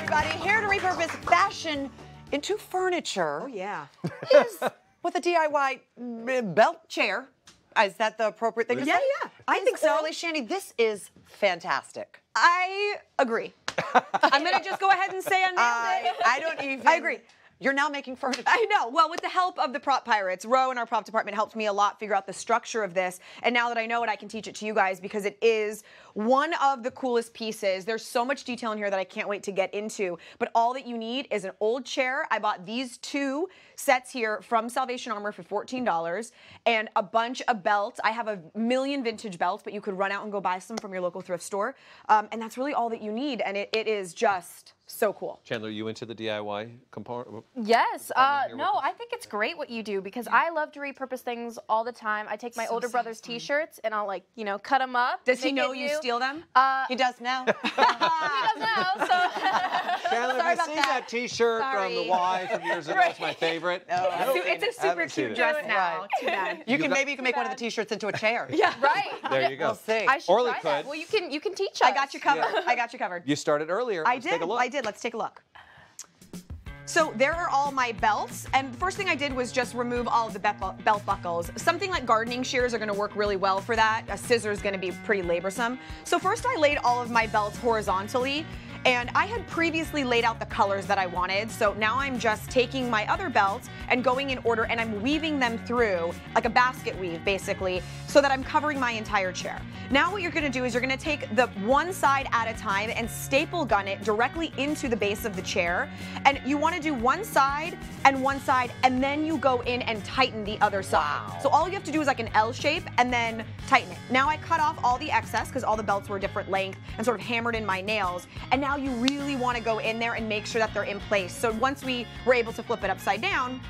everybody. Here to repurpose fashion into furniture. Oh, yeah. Is with a DIY belt chair. Is that the appropriate thing to say? Yeah. I think so. Orly Shani, this is fantastic. I agree. I'm going to just go ahead and say I nailed it. I don't even. I agree. You're now making furniture. I know. Well, with the help of the prop pirates, Ro in our prop department helped me a lot figure out the structure of this. And now that I know it, I can teach it to you guys because it is one of the coolest pieces. There's so much detail in here that I can't wait to get into. But all that you need is an old chair. I bought these two sets here from Salvation Armor for $14 and a bunch of belts. I have a million vintage belts, but you could run out and go buy some from your local thrift store. And that's really all that you need. And it is just so cool. Chandler, are you into the DIY component? Yes. No, I think it's great what you do because I love to repurpose things all the time. I take my older brother's T-shirts and I'll cut them up. Does he know you steal them? He does now. He does now. So Chandler, have you seen that T-shirt from the Y from years ago? It's my favorite. No, It's a super cute dress now. Too bad. Maybe you can make one of the T-shirts into a chair. Yeah. right. There you go. We'll see. I should Orly try that. could. Well, you can teach us. I got you covered. Yeah. I got you covered. You started earlier. Let's take a look. I did. Let's take a look. So there are all my belts, and the first thing I did was just remove all of the belt buckles. Something like gardening shears are going to work really well for that. A scissor is going to be pretty laborsome. So first I laid all of my belts horizontally, and I had previously laid out the colors that I wanted. So now I'm just taking my other belts and going in order, and I'm weaving them through like a basket weave, basically, so that I'm covering my entire chair. Now what you're going to do is you're going to take the one side at a time and staple gun it directly into the base of the chair. And you want to do one side, and then you go in and tighten the other side. Wow. So all you have to do is like an L shape and then tighten it. Now I cut off all the excess because all the belts were different length and sort of hammered in my nails. And now you really want to go in there and make sure that they're in place. So once we were able to flip it upside down,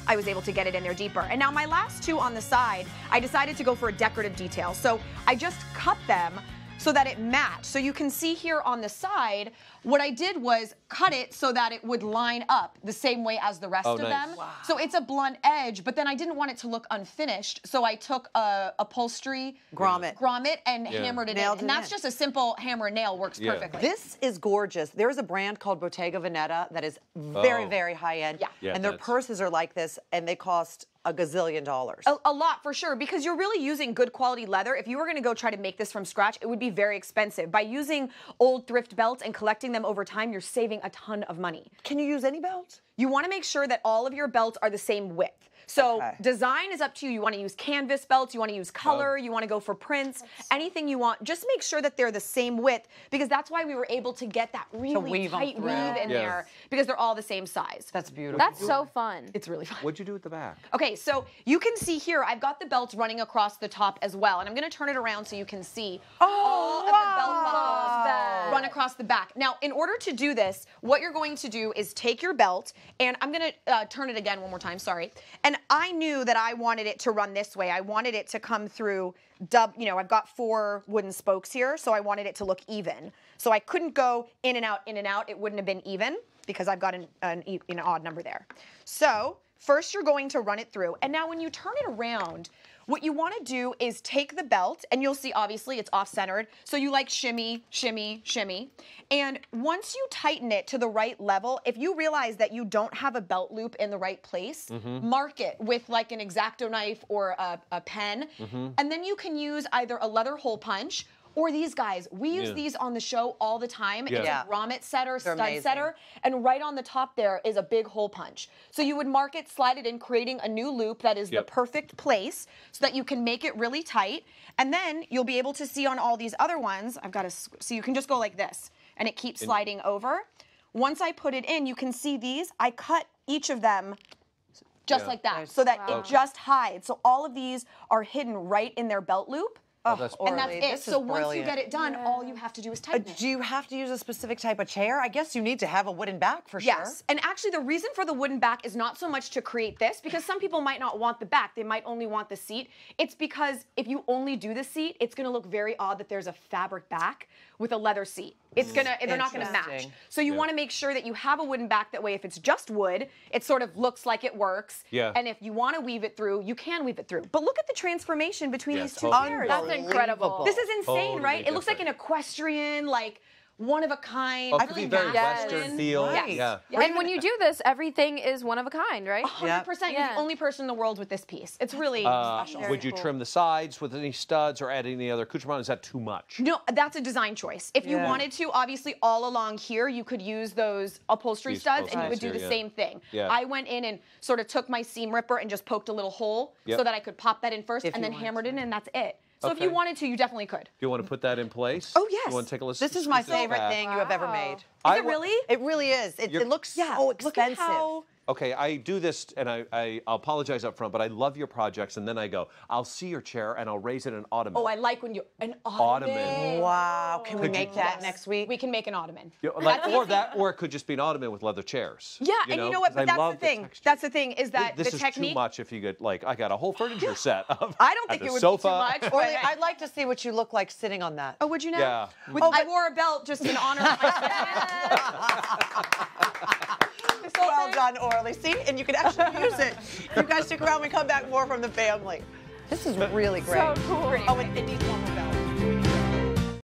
I was able to get it in there deeper. And now my last two on the side, I decided to go for a decorative detail. So I just cut them so that it matched. So you can see here on the side, what I did was cut it so that it would line up the same way as the rest of them. Wow. So it's a blunt edge, but then I didn't want it to look unfinished. So I took a upholstery grommet and hammered it Nailed in. And it that's in. just a simple hammer and nail works Yeah. perfectly. This is gorgeous. There's a brand called Bottega Veneta that is very, Oh. very high end. Yeah, and their that's- purses are like this, and they cost a gazillion dollars. A lot for sure, because you're really using good quality leather. If you were going to go try to make this from scratch, it would be very expensive. By using old thrift belts and collecting them over time, you're saving a ton of money. Can you use any belt? You want to make sure that all of your belts are the same width. So Okay. design is up to you. You want to use canvas belts, you want to use color, you want to go for prints, anything you want. Just make sure that they're the same width, because that's why we were able to get that really weave 'em tight through. weave in Yeah. there, because they're all the same size. That's beautiful. That's so fun. It's really fun. What'd you do at the back? Okay, so you can see here, I've got the belts running across the top as well, and I'm going to turn it around so you can see all of the belt buckles run across the back. Now, in order to do this, what you're going to do is take your belt, and I'm going to turn it again one more time, sorry. And I knew that I wanted it to run this way. I wanted it to come through, I've got 4 wooden spokes here, so I wanted it to look even. So I couldn't go in and out, it wouldn't have been even, because I've got an odd number there. So first you're going to run it through, and now when you turn it around, what you want to do is take the belt, and you'll see obviously it's off-centered, so you like shimmy, shimmy, shimmy. And once you tighten it to the right level, if you realize that you don't have a belt loop in the right place, mark it with like an X-Acto knife or a pen, and then you can use either a leather hole punch or these guys. We use these on the show all the time. Yeah. It's a grommet setter, They're stud amazing. setter, and right on the top there is a big hole punch. So you would mark it, slide it in, creating a new loop that is the perfect place so that you can make it really tight. And then you'll be able to see on all these other ones, so you can just go like this, and it keeps sliding over. Once I put it in, you can see these. I cut each of them just like that, so that it just hides. So all of these are hidden right in their belt loop. Oh, that's And that's Orly, it. this is So once you brilliant. get it done, all you have to do is tighten it. Do you have to use a specific type of chair? I guess you need to have a wooden back for sure. Yes, and actually the reason for the wooden back is not so much to create this, because some people might not want the back, they might only want the seat. It's because if you only do the seat, it's gonna look very odd that there's a fabric back with a leather seat. They're not gonna match. Interesting. So you wanna make sure that you have a wooden back, that way if it's just wood, it sort of looks like it works. Yeah. And if you wanna weave it through, you can weave it through. But look at the transformation between Yeah, these two totally. chairs. That's incredible. This is insane, Totally right? It looks like an different. equestrian, like one of a kind. It could be very Western feel. Right. Yeah. And when you do this, everything is one of a kind, right? 100%. You're the only person in the world with this piece. It's really special. Would you trim the sides with any studs or add any other accoutrement? Is that too much? No, that's a design choice. If you wanted to, obviously all along here, you could use those upholstery studs and you would do the same thing. Yeah. I went in and sort of took my seam ripper and just poked a little hole so that I could pop that in first and then hammered it in, and that's it. So if you wanted to, you definitely could. Do you want to put that in place? Oh, yes. You want to take a listen? This is my favorite thing you have ever made. Is it really? It really is. It looks so expensive. Look at how... Okay, I do this, and I'll apologize up front, but I love your projects, and then I go, I'll see your chair, and I'll raise it an ottoman. Oh, I like when you... An ottoman. Wow. Can we make that next week? We can make an ottoman. Or it could just be an ottoman with leather chairs. Yeah, and you know what? But that's the thing. That's the thing is that the technique... This is too much if you get, like, I got a whole furniture set of I don't think it would sofa. be too much. Orly, I'd like to see what you look like sitting on that. Oh, would you now? Yeah. I wore a belt just in honor of my Well done, Orly. See, and you can actually use it. You guys stick around. We come back more from the family. This is really great. So cool. Oh, it needs one more.